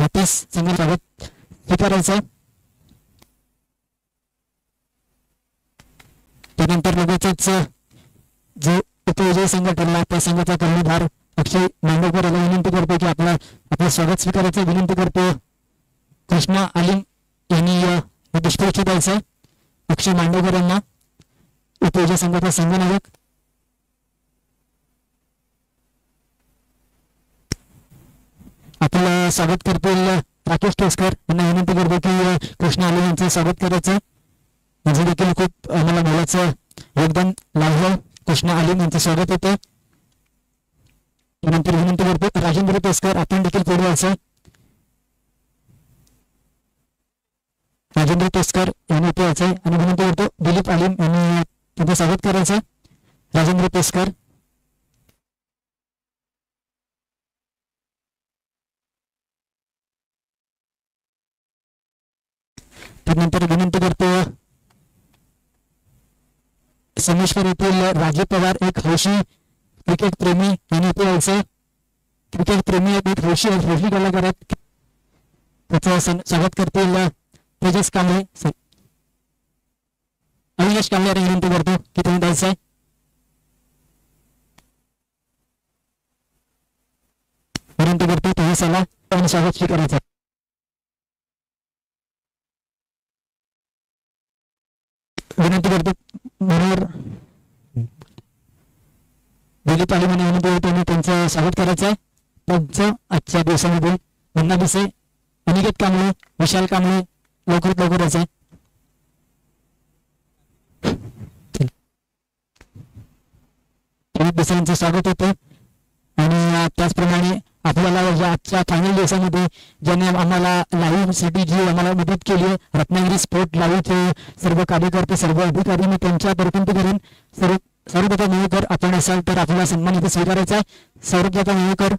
हातीस संघ स्वागत स्वीकारायचं. त्यानंतर लगेचच जो उपविजयी संघ ठरला त्या संघाचा कर्णधार अक्षय मांडवकर याला विनंती करतो की आपलं स्वागत स्वीकारायचं विनंती करतो. कृष्णा आलिम यांनी पुष्पगुच्छ द्यायचं अक्षय मांडवकर यांना, उपविजयी संघाचा संघनायक. आपलं स्वागत करतील राकेश टोसकर यांना विनंती करतो की कृष्णा आलिम यांचं स्वागत करायचं. यांचं देखील खूप आम्हाला मोलाचं योगदान लाभलं. कृष्णा आलिम यांचं स्वागत होतं. त्यानंतर विनंती करतो राजेंद्र टोसकर आपण देखील पुढे यायचं. राजेंद्र टोसकर यांनी इथे यायचंय आणि विनंती करतो दिलीप आलिम यांनी त्यांचं स्वागत करायचं. राजेंद्र टोसकर. त्यानंतर विनंती करतो सोमेश्वर येथील राजीव पवार एक हौशी क्रिकेट प्रेमी यांनी इथे यायचं. क्रिकेट प्रेमी एक हौशी कलाकार आहेत. त्याचं स्वागत करतील तेजस कांबळे, अविनाश कांबळे यांनी विनंती करतो की तुम्ही द्यायचंय. विनंती करतो तेजसाला आणि स्वागत स्वीकारायचं. विनंती करतो मनोहर दिलीप आलिम यांनी विनंती करतो त्यांचं स्वागत करायचं आहे. त्यांचं आजच्या दिवसामध्ये मुन्ना भिसे, अनिकेत कांबळे, विशाल कांबळे लवकरात लवकर यायचं आहे. भिसेंचं स्वागत होतं. आणि त्याचप्रमाणे आपल्याला आजच्या फायनल दिवसामध्ये ज्यांनी आम्हाला लाईव्ह साठी जी आम्हाला मदत केली आहे रत्नागिरी स्पोर्ट लाईव्हचे सर्व कार्यकर्ते सर्व अधिकारी मी त्यांच्या विनंती करून सर्वप्रथम मेहकर आपण असाल तर आपल्याला सन्मान इथे स्वीकारायचा आहे. सर्वप्रथम मेहकर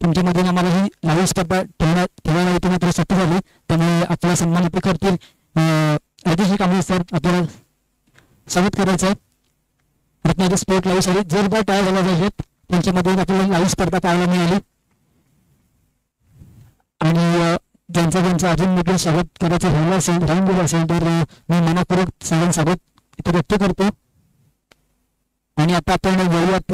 तुमच्यामध्ये आम्हाला ही लाईव्ह स्पर्धा ठेवायला इथे मात्र सोपी झाली त्यामुळे आपला सन्मान इथे करतील. राजेश कांबळे सर आपल्याला स्वागत करायचं आहे. रत्नागिरी स्पोर्ट लाईव्ह साठी जोरदार टाळ्या झाल्या पाहिजेत. त्यांच्यामध्ये आपल्याला लाईव्ह स्पर्धा पाहायला मिळाली आणि ज्यांचं अजून देखील स्वागत करायचं राहिलं असेल राहून गेलं असेल तर मी मनापूर्वक सगळ्यांचं स्वागत इथे व्यक्त करतो. आणि आता आपण बोलूयात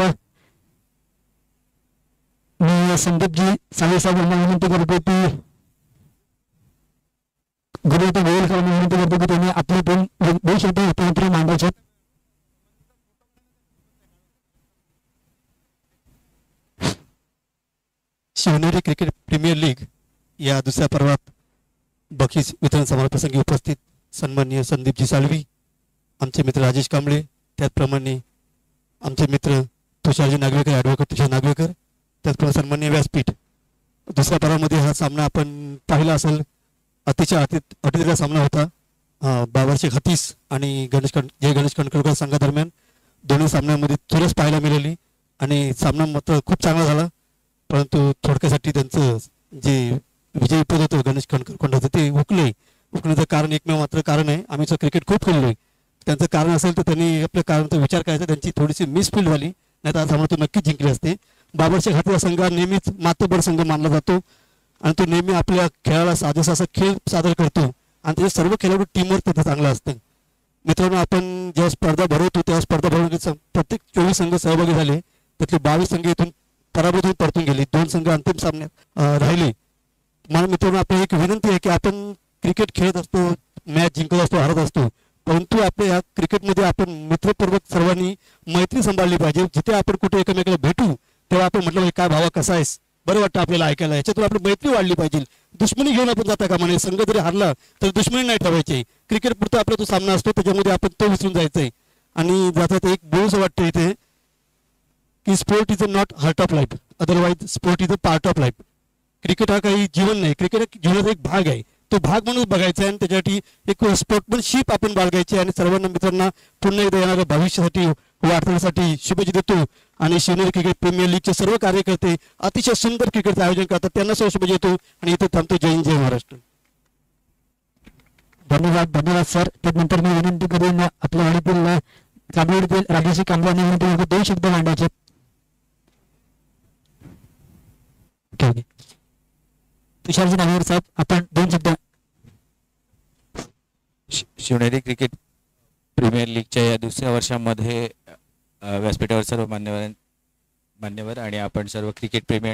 मी संदीपजी साळे साहेब यांना विनंती करतो की गुरुवार गोयलकरांना विनंती करतो की त्यांनी आपले दोन शब्द इथे मांडायचे. शिवनेरी क्रिकेट प्रीमियर लीग या दुसऱ्या पर्वात बक्षीस वितरण समारंभाप्रसंगी उपस्थित सन्माननीय संदीपजी साळवी, आमचे मित्र राजेश कांबळे, त्याचप्रमाणे आमचे मित्र तुषारजी नागवेकर, ॲडव्होकेट तुषार नागवेकर, त्याचप्रमाणे सन्माननीय व्यासपीठ. दुसऱ्या पर्वामध्ये हा सामना आपण पाहिला असेल. अतिशय अटीतटीचा सामना होता. बाबरशेख हतीस आणि गणेश कणकवकर संघादरम्यान दोन्ही सामन्यांमध्ये चुरस पाहायला मिळाली आणि सामना मात्र खूप चांगला झाला. परंतु थोडक्यासाठी त्यांचं जे विजयी पद होतं गणेश कणकवकर ते हुकण्याचं कारण एकमेव मात्र कारण आहे. आम्ही क्रिकेट खूप खेळलोय. त्यांचं कारण असेल तर त्यांनी आपल्या कारणाचा विचार करायचा. त्यांची थोडीशी मिसफील्ड झाली, नाही तर आज सामना तो नक्कीच जिंकले असते. बाबरशेख हतीस संघ नेहमीच मातबर संघ मानला जातो आणि तो नेहमी आपल्या खेळाला साजेसा असा खेळ सादर करतो आणि त्याचे सर्व खेळाडू टीमवर्क तिथे चांगलं असतं. मित्रांनो, आपण जेव्हा स्पर्धा भरवतो तेव्हा स्पर्धा भरवण्याचे प्रत्येक 24 संघ सहभागी झाले. त्यातले 22 संघ इथून पराभूत होऊन परतून गेले. 2 संघ अंतिम सामन्यात राहिले. मला मित्रांनो आपली एक विनंती आहे की आपण क्रिकेट खेळत असतो, मॅच जिंकत असतो, हरत असतो, परंतु आपल्या या क्रिकेटमध्ये आपण मित्रपूर्वक सर्वांनी मैत्री सांभाळली पाहिजे. जिथे आपण कुठे एकमेकाला भेटू तेव्हा आपण म्हटलं काय भावा कसा आहेस, बरं वाटतं आपल्याला ऐकायला. याच्यातून आपली मैत्री वाढली पाहिजे. दुश्मनी घेऊन आपण जाता कामा नये. संघ जरी हारला तर दुश्मनी नाही ठेवायची. क्रिकेट पुरता आपला जो सामना असतो त्याच्यामध्ये आपण तो विसरून जायचंय. आणि जातात एक बोलूच वाटतं इथे की sport is a not heart of life, otherwise sport is a part of life. Cricket हा काही जीवन नाही, क्रिकेट हा जीवनाचा एक भाग आहे. तो भाग म्हणून बघायचा आहे आणि त्याच्यासाठी एक स्पोर्टमनशिप आपण बाळगायची. आणि सर्वांना मित्रांना पुन्हा एकदा येणाऱ्या भविष्यासाठी वाटण्यासाठी शुभेच्छा देतो. आणि शिवनेरी क्रिकेट प्रीमियर लीगचे सर्व कार्यकर्ते अतिशय सुंदर क्रिकेटचं आयोजन करतात, त्यांना सर्व शुभेच्छा देतो आणि इथे थांबतो. जय हिंद, जय महाराष्ट्र. धन्यवाद सर. त्यानंतर मी विनंती करेन आपल्या वाडीतील कांबळेतील राजेश कांबळे यांनी 2 शब्द मांडायचे. तुषारजी नागवेकर साहेब, आपण 2 शब्द. शिवनेरी क्रिकेट प्रीमियर लीगच्या या दुसऱ्या वर्षामध्ये व्यासपीठावर सर्व मान्यवर आणि आपण सर्व क्रिकेट प्रेमी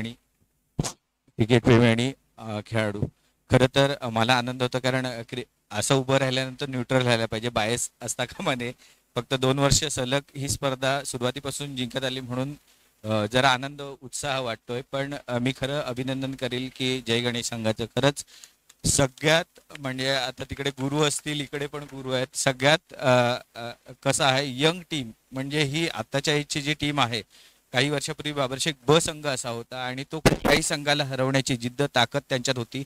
आणि खेळाडू, खरं तर मला आनंद होता, कारण असं उभं राहिल्यानंतर न्यूट्रल राहायला पाहिजे, बायस असता कामा नये. फक्त 2 वर्ष सलग ही स्पर्धा सुरुवातीपासून जिंकत आली म्हणून जरा आनंद उत्साह वाटतोय. पण मी खरं अभिनंदन करेल की जय गणेश संघाचं. खरंच सगळ्यात म्हणजे आता तिकडे गुरु असतील, इकडे पण गुरु आहेत. सगळ्यात कसं आहे, यंग टीम म्हणजे ही आत्ताच्या एजची जी टीम आहे, काही वर्षापूर्वी बाबरशेख ब संघ असा होता आणि तो काही संघाला हरवण्याची जिद्द ताकद त्यांच्यात होती.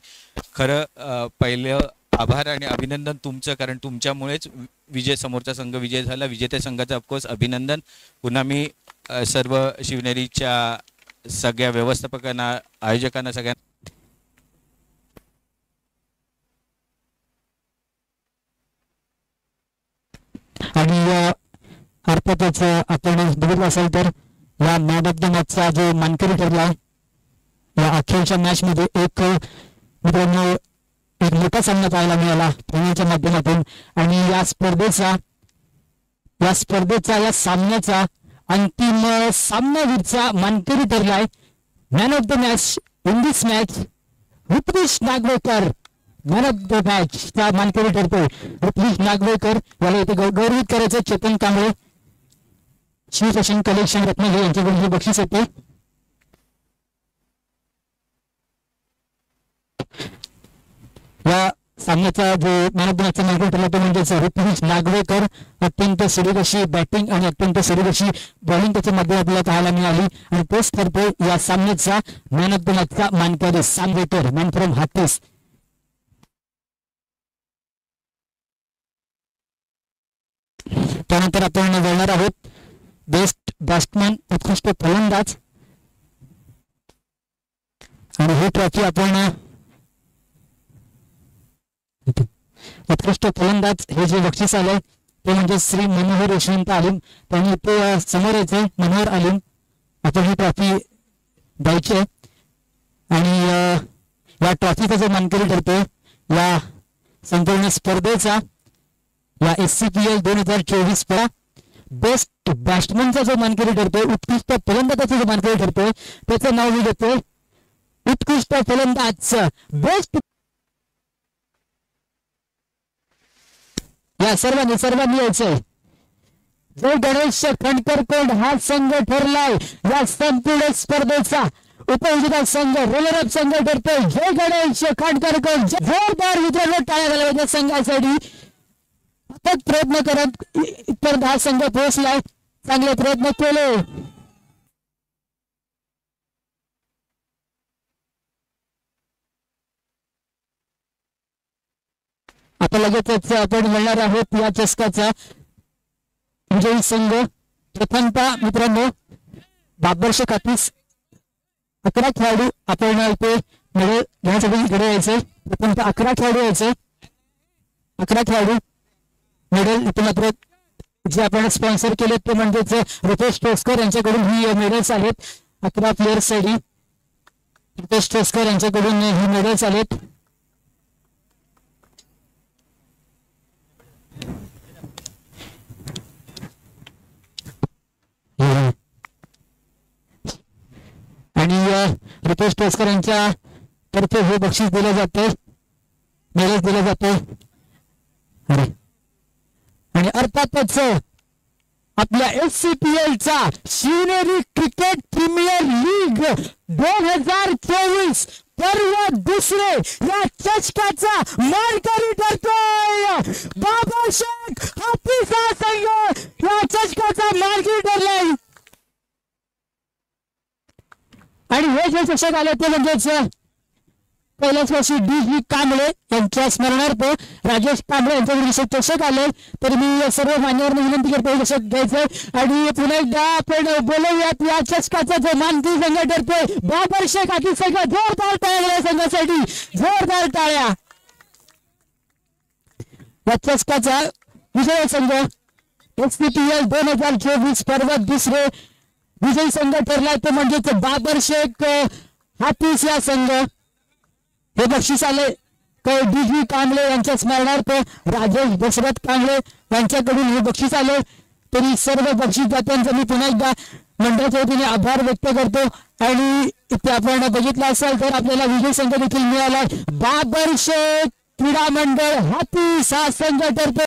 खरं पहिलं आभार आणि अभिनंदन तुमचं, कारण तुमच्यामुळेच समोरचा संघ विजय झाला. विजेत्या संघाचं ऑफकोर्स अभिनंदन. पुन्हा मी सर्व शिवनेरीच्या सगळ्या व्यवस्थापकांना, आयोजकांना, सगळ्यांना आणि अर्थातच आपण बघितलं असेल तर या मॅन ऑफ द मॅचचा जो मानकरी ठरला या अखेरच्या मॅच मध्ये एक मित्रांनो एक मोठा सामना पाहायला मिळाला पुण्याच्या माध्यमातून. आणि या सामन्याचा अंतिम सामनावीरचा मानकरी ठरलाय. Man of the match in this match Rutvij Nagvekar man of the match चा मानकरी ठरतोय. ऋत्विज नागवेकर याला इथे गौरवित करायचं. चेतन कांबळे, शिवशासन कलेक्शन रत्नागिरी यांच्याकडून हे बक्षीस येते. या सामन्याचा जो मॅन ऑफ द मॅचचा मानकरी ठरला तो म्हणजेच ऋत्विज नागवेकर. अत्यंत सुरेख अशी बॅटिंग आणि अत्यंत सुरेख अशी बॉलिंग त्याच्या मध्ये आपल्याला पाहायला मिळाली आणि तोच ठरतोय या सामन्याचा मॅन ऑफ द मॅचचा मानकरी. सामवेकर मॅन फ्रॉम हातीस. त्यानंतर आपण बोलणार आहोत बेस्ट बॅट्समन, उत्कृष्ट फलंदाज. आणि ही ट्रॉफी आपण उत्कृष्ट फलंदाज हे जे बक्षीस आलंय ते म्हणजे श्री मनोहर यशवंत आलिम. त्यांनी ते समोर यायचंय. मनोहर आलिम, आपण ही ट्रॉफी द्यायची आहे. आणि या ट्रॉफीचा जो मानकरी ठरतोय या संपूर्ण स्पर्धेचा, या SCPL 2024 चा बेस्ट बॅट्समनचा जो मानकरी ठरतोय, उत्कृष्ट फलंदाजाचा जो मानकरी ठरतोय, त्याचं नाव मी घेतोय उत्कृष्ट फलंदाज बेस्ट. या सर्वांनी यायचंय. जय गणेश खंडकर कोंड हा संघ ठरलाय या संपूर्ण स्पर्धेचा उपविजेता संघ, रनर अप संघ ठरतोय जय गणेश खंडकर कोंड. जोरदार मित्रांनो टाळ्या झाल्या संघासाठी. सतत प्रयत्न करत इथपर्यंत हा संघ पोहोचलाय. चांगले प्रयत्न केले. आता लगेचच आपण म्हणणार आहोत या चषकाचा विजयी संघ. प्रथमतः मित्रांनो बाबरशेख हातीस 11 खेळाडू आपण इथे मेडल घेण्यासाठी इकडे यायचे. प्रथमतः 11 खेळाडू यायचे. 11 खेळाडू मेडल इथे मात्र जे आपण स्पॉन्सर केले ते म्हणजेच रुपेश टोस्कर यांच्याकडून ही मेडल्स आहेत. 11 प्लेयर्स साठी रुपेश टोस्कर यांच्याकडून ही मेडल्स आहेत. आणि रुपेश टोस्कर यांच्या तर्फे हे बक्षीस दिलं जाते, मेडल्स दिलं जाते. आणि अर्थातच आपल्या SCPL चा शिवनेरी क्रिकेट प्रीमियर लीग 2024 पर्व दुसरे या चषकाचा मानकरी ठरतोय बाबरशेख हातीस हा संघ. या चषकाचा मानकरी ठरलाय. आणि हे जे चषक आले ते म्हणजेच पहिल्याच वर्षी DG कांबळे यांच्या स्मरणार्थ राजेश कांबळे यांच्याकडे चषक आले. तर मी सर्व मान्यवरांना विनंती करतो चषक घ्यायचंय. आणि पुन्हा एकदा आपण बोलूयात या चषकाचा जो मानकरी संघ ठरतोय बाबरशेख हातीस संघ. जोरदार टाळ्या संघासाठी, जोरदार टाळ्या. या चषकाचा विजय संघ SCPL 2024 पर्व दुसरे विजयी संघ ठरलाय तो म्हणजेच बाबरशेख हातीस या संघ. हे बक्षीस आले डी कांबळे यांच्या स्मरणार्थ राजेश दशरथ कांबळे यांच्याकडून हे बक्षीस आले. तरी सर्व बक्षीसदात्यांचा मी पुन्हा एकदा मंडळाच्या वतीने आभार व्यक्त करतो. आणि ते आपण बघितलं असेल तर आपल्याला विजय संघ देखील मिळाला. बाबर शेठ क्रीडा मंडळ हाती 6 संघ ठरतो.